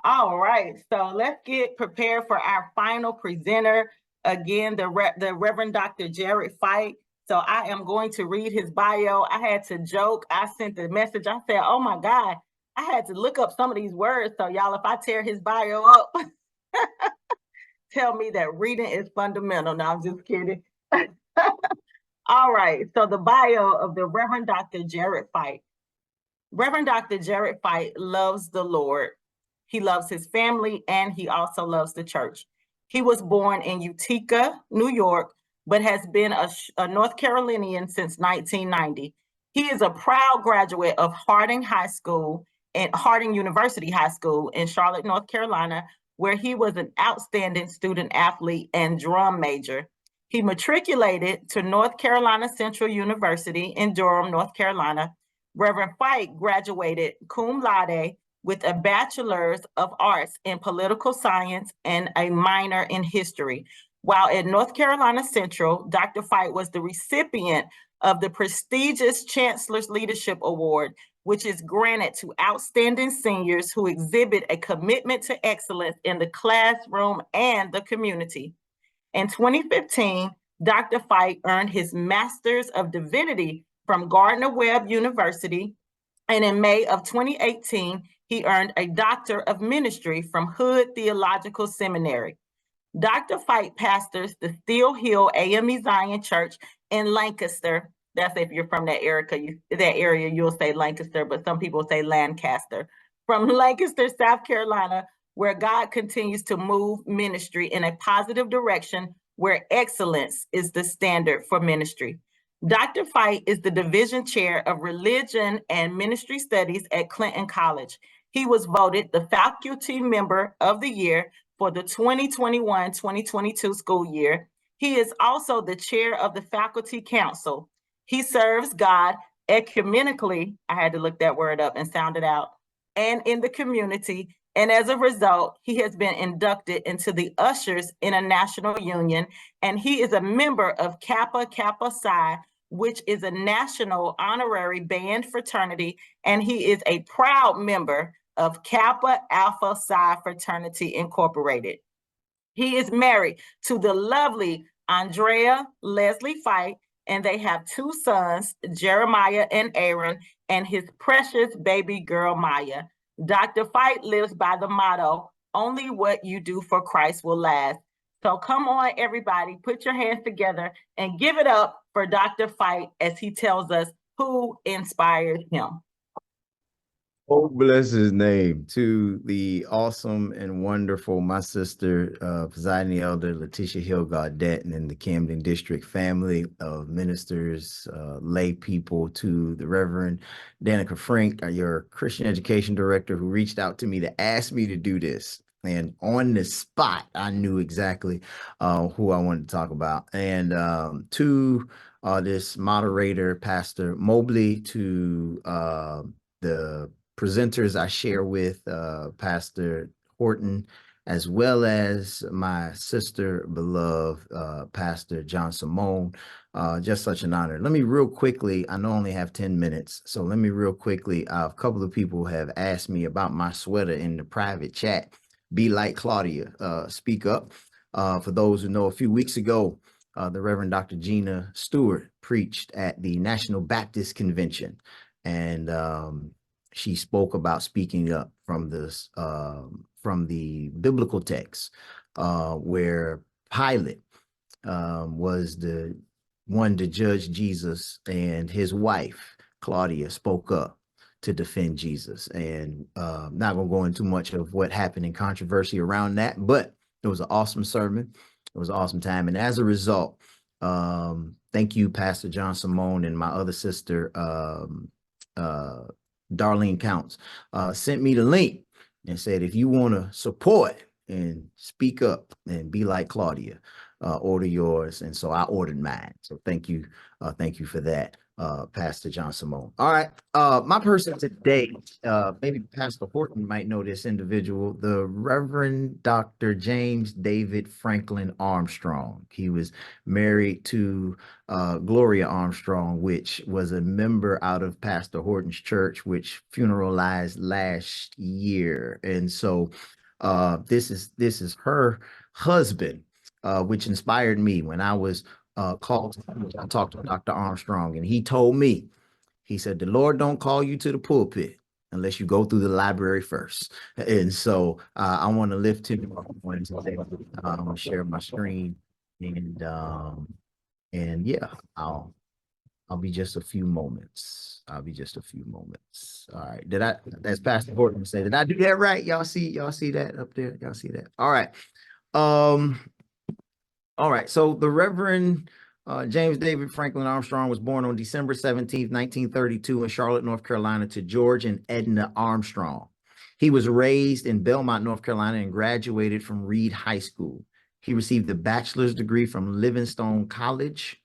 All right, so let's get prepared for our final presenter. Again, the Reverend Dr. Jerret Fite. So I am going to read his bio. I had to joke. I sent the message. I said, oh my God, I had to look up some of these words. So y'all, if I tear his bio up, tell me that reading is fundamental. No, I'm just kidding. All right, so the bio of the Reverend Dr. Jerret Fite. Reverend Dr. Jerret Fite loves the Lord. He loves his family, and he also loves the church. He was born in Utica, New York, but has been a North Carolinian since 1990. He is a proud graduate of Harding University High School in Charlotte, North Carolina, where he was an outstanding student athlete and drum major. He matriculated to North Carolina Central University in Durham, North Carolina. Reverend Fite graduated cum laude with a bachelor's of arts in political science and a minor in history. While at North Carolina Central, Dr. Fite was the recipient of the prestigious Chancellor's Leadership Award, which is granted to outstanding seniors who exhibit a commitment to excellence in the classroom and the community. In 2015, Dr. Fite earned his Master's of Divinity from Gardner-Webb University, and in May of 2018, he earned a Doctor of Ministry from Hood Theological Seminary. Dr. Fite pastors the Steele AME Zion Church in Lancaster. That's if you're from that area, you'll say Lancaster, but some people say Lancaster. From Lancaster, South Carolina, where God continues to move ministry in a positive direction, where excellence is the standard for ministry. Dr. Fite is the division chair of religion and ministry studies at Clinton College. He was voted the faculty member of the year for the 2021-2022 school year. He is also the chair of the faculty council. He serves God ecumenically, I had to look that word up and sound it out, and in the community. And as a result, he has been inducted into the Ushers International Union, and he is a member of Kappa Kappa Psi, which is a national honorary band fraternity, and he is a proud member of Kappa Alpha Psi Fraternity Incorporated. He is married to the lovely Andrea Leslie Fite, and they have two sons, Jeremiah and Aaron, and his precious baby girl, Maya. Dr. Fite lives by the motto, only what you do for Christ will last. So come on, everybody, put your hands together and give it up for Dr. Fite as he tells us who inspired him. Oh, bless his name. To the awesome and wonderful, my sister, presiding elder Letitia Hill Gaudette, and the Camden District family of ministers, lay people, to the Reverend Danica Frank, your Christian education director, who reached out to me to ask me to do this. And on the spot, I knew exactly who I wanted to talk about. And to this moderator, Pastor Mobley, to the presenters I share with, Pastor Horton, as well as my sister, beloved Pastor John Simone. Just such an honor. Let me real quickly, I know I only have 10 minutes, so let me real quickly, a couple of people have asked me about my sweater in the private chat. Be like Claudia, speak up. For those who know, a few weeks ago, the Reverend Dr. Gina Stewart preached at the National Baptist Convention, and she spoke about speaking up from this, from the biblical text, where Pilate was the one to judge Jesus, and his wife, Claudia, spoke up to defend Jesus. And not going to go into much of what happened in controversy around that, but it was an awesome sermon. It was an awesome time. And as a result, thank you, Pastor John Simone, and my other sister, Darlene Counts, sent me the link and said, if you want to support and speak up and be like Claudia, order yours. And so I ordered mine. So thank you for that. Pastor John Simone. All right. My person today, maybe Pastor Horton might know this individual, the Reverend Dr. James David Franklin Armstrong. He was married to Gloria Armstrong, which was a member out of Pastor Horton's church, which funeralized last year. And so this is her husband, which inspired me when I was called. I talked to Dr. Armstrong, and he told me, he said, the Lord don't call you to the pulpit unless you go through the library first. And so I want to lift him up and today. I'm going to share my screen, and yeah, I'll be just a few moments. I'll be just a few moments. All right. As Pastor Horton said, did I do that right? Y'all see that up there? Y'all see that? All right. All right, so the Reverend James David Franklin Armstrong was born on December 17th, 1932 in Charlotte, North Carolina to George and Edna Armstrong. He was raised in Belmont, North Carolina and graduated from Reed High School. He received a bachelor's degree from Livingstone College.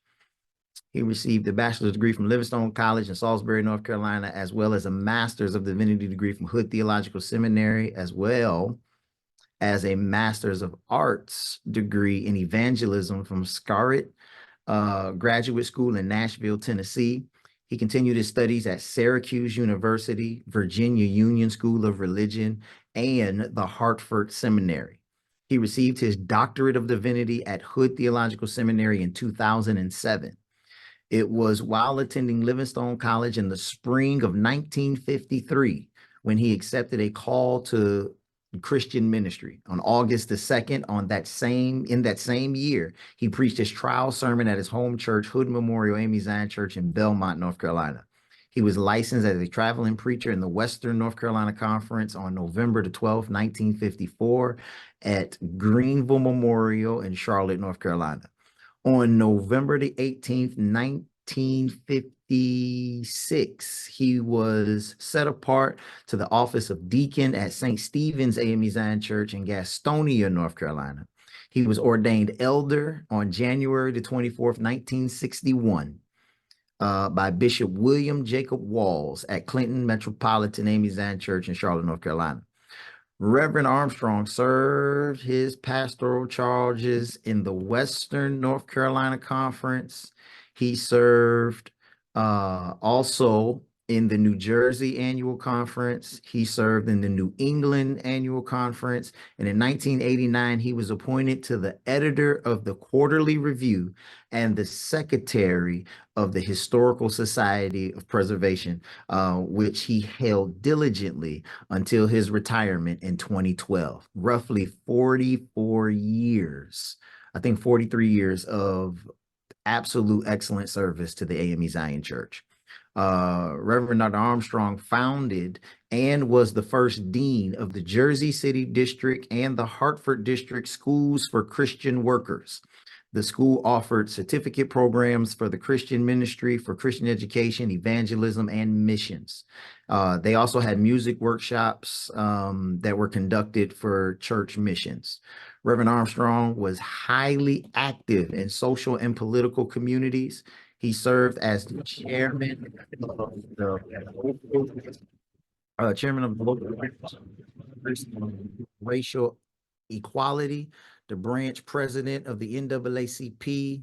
He received a bachelor's degree from Livingstone College in Salisbury, North Carolina, as well as a master's of divinity degree from Hood Theological Seminary, as well as a Master's of Arts degree in evangelism from Scarlett Graduate School in Nashville, Tennessee. He continued his studies at Syracuse University, Virginia Union School of Religion, and the Hartford Seminary. He received his Doctorate of Divinity at Hood Theological Seminary in 2007. It was while attending Livingstone College in the spring of 1953 when he accepted a call to Christian ministry. On August the 2nd, in that same year, he preached his trial sermon at his home church, Hood Memorial AME Zion Church in Belmont, North Carolina. He was licensed as a traveling preacher in the Western North Carolina Conference on November the 12th, 1954 at Greenville Memorial in Charlotte, North Carolina. On November the 18th, 1956, he was set apart to the office of deacon at St. Stephen's AME Zion Church in Gastonia, North Carolina. He was ordained elder on January the 24th, 1961, by Bishop William Jacob Walls at Clinton Metropolitan AME Zion Church in Charlotte, North Carolina. Reverend Armstrong served his pastoral charges in the Western North Carolina Conference. He served also in the New Jersey Annual Conference. He served in the New England Annual Conference. And in 1989, he was appointed to the editor of the Quarterly Review and the secretary of the Historical Society of Preservation, which he held diligently until his retirement in 2012. Roughly 44 years, I think 43 years of absolute excellent service to the AME Zion Church. Reverend Dr. Armstrong founded and was the first dean of the Jersey City District and the Hartford District Schools for Christian Workers. The school offered certificate programs for the Christian ministry, for Christian education, evangelism, and missions. They also had music workshops that were conducted for church missions. Reverend Armstrong was highly active in social and political communities. He served as the chairman of the local racial equality, the branch president of the NAACP,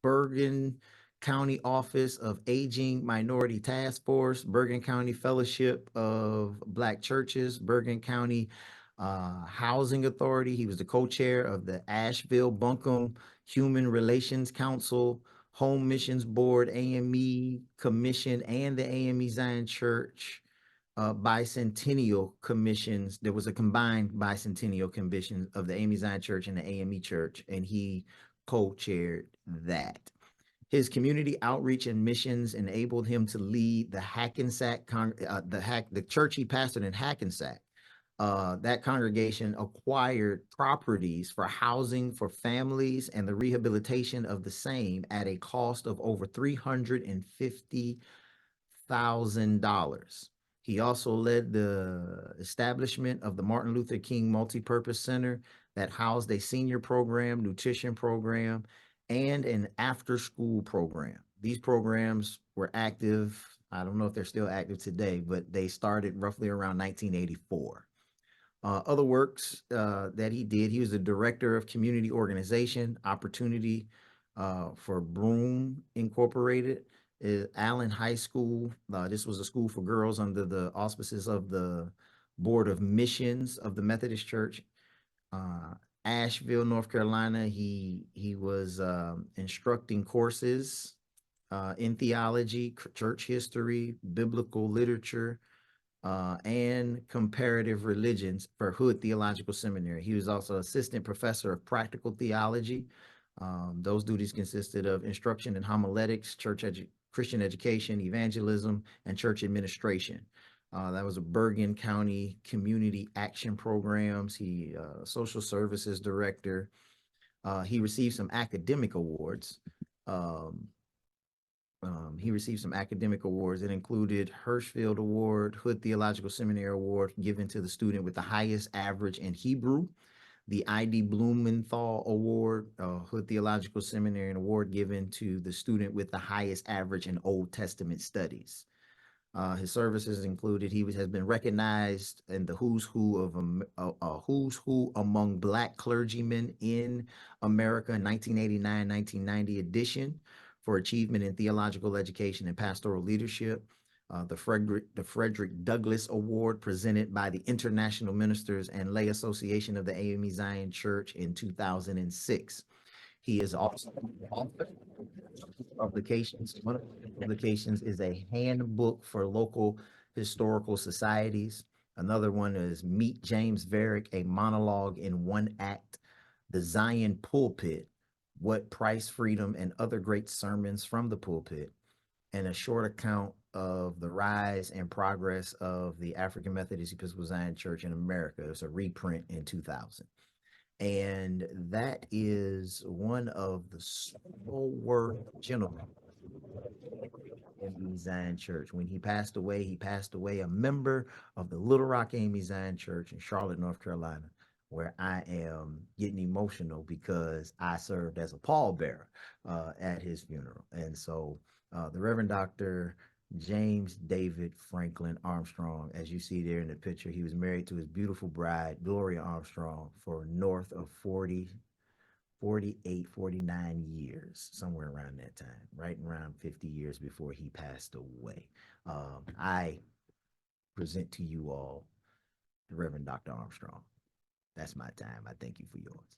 Bergen County Office of Aging Minority Task Force, Bergen County Fellowship of Black Churches, Bergen County Housing Authority. He was the co-chair of the Asheville Buncombe Human Relations Council, Home Missions Board, AME Commission, and the AME Zion Church bicentennial commissions. There was a combined bicentennial commission of the AME Zion Church and the AME Church, and he co-chaired that. His community outreach and missions enabled him to lead the Hackensack, the church he pastored in Hackensack. That congregation acquired properties for housing for families and the rehabilitation of the same at a cost of over $350,000. He also led the establishment of the Martin Luther King Multipurpose Center that housed a senior program, nutrition program, and an after-school program. These programs were active. I don't know if they're still active today, but they started roughly around 1984. Other works that he did, he was the director of community organization, Opportunity for Broome Incorporated, Allen High School. This was a school for girls under the auspices of the Board of Missions of the Methodist Church. Asheville, North Carolina, he was instructing courses in theology, church history, biblical literature, and comparative religions for Hood Theological Seminary. He was also assistant professor of practical theology. Those duties consisted of instruction in homiletics, Christian education, evangelism, and church administration. That was a Bergen County Community Action Programs. He social services director. He received some academic awards. He received some academic awards. It included Hirschfield Award, Hood Theological Seminary Award given to the student with the highest average in Hebrew, the I.D. Blumenthal Award, Hood Theological Seminary, an award given to the student with the highest average in Old Testament studies. His services included, has been recognized in the who's who among Black clergymen in America 1989-1990 edition for achievement in theological education and pastoral leadership. The Frederick Douglass Award presented by the International Ministers and Lay Association of the AME Zion Church in 2006. He is also author of publications. One of the publications is a handbook for local historical societies. Another one is Meet James Varick, a monologue in one act, The Zion Pulpit, What Price Freedom and Other Great Sermons from the Pulpit, and a short account of the rise and progress of the African Methodist Episcopal Zion Church in America. It's a reprint in 2000. And that is one of the stalwart gentlemen in the Zion Church. When he passed away a member of the Little Rock AME Zion Church in Charlotte, North Carolina, where I am getting emotional because I served as a pallbearer at his funeral. And so the Reverend Dr. James David Franklin Armstrong, as you see there in the picture, he was married to his beautiful bride, Gloria Armstrong, for north of 48, 49 years, somewhere around that time, right around 50 years before he passed away. I present to you all the Reverend Dr. Armstrong. That's my time. I thank you for yours.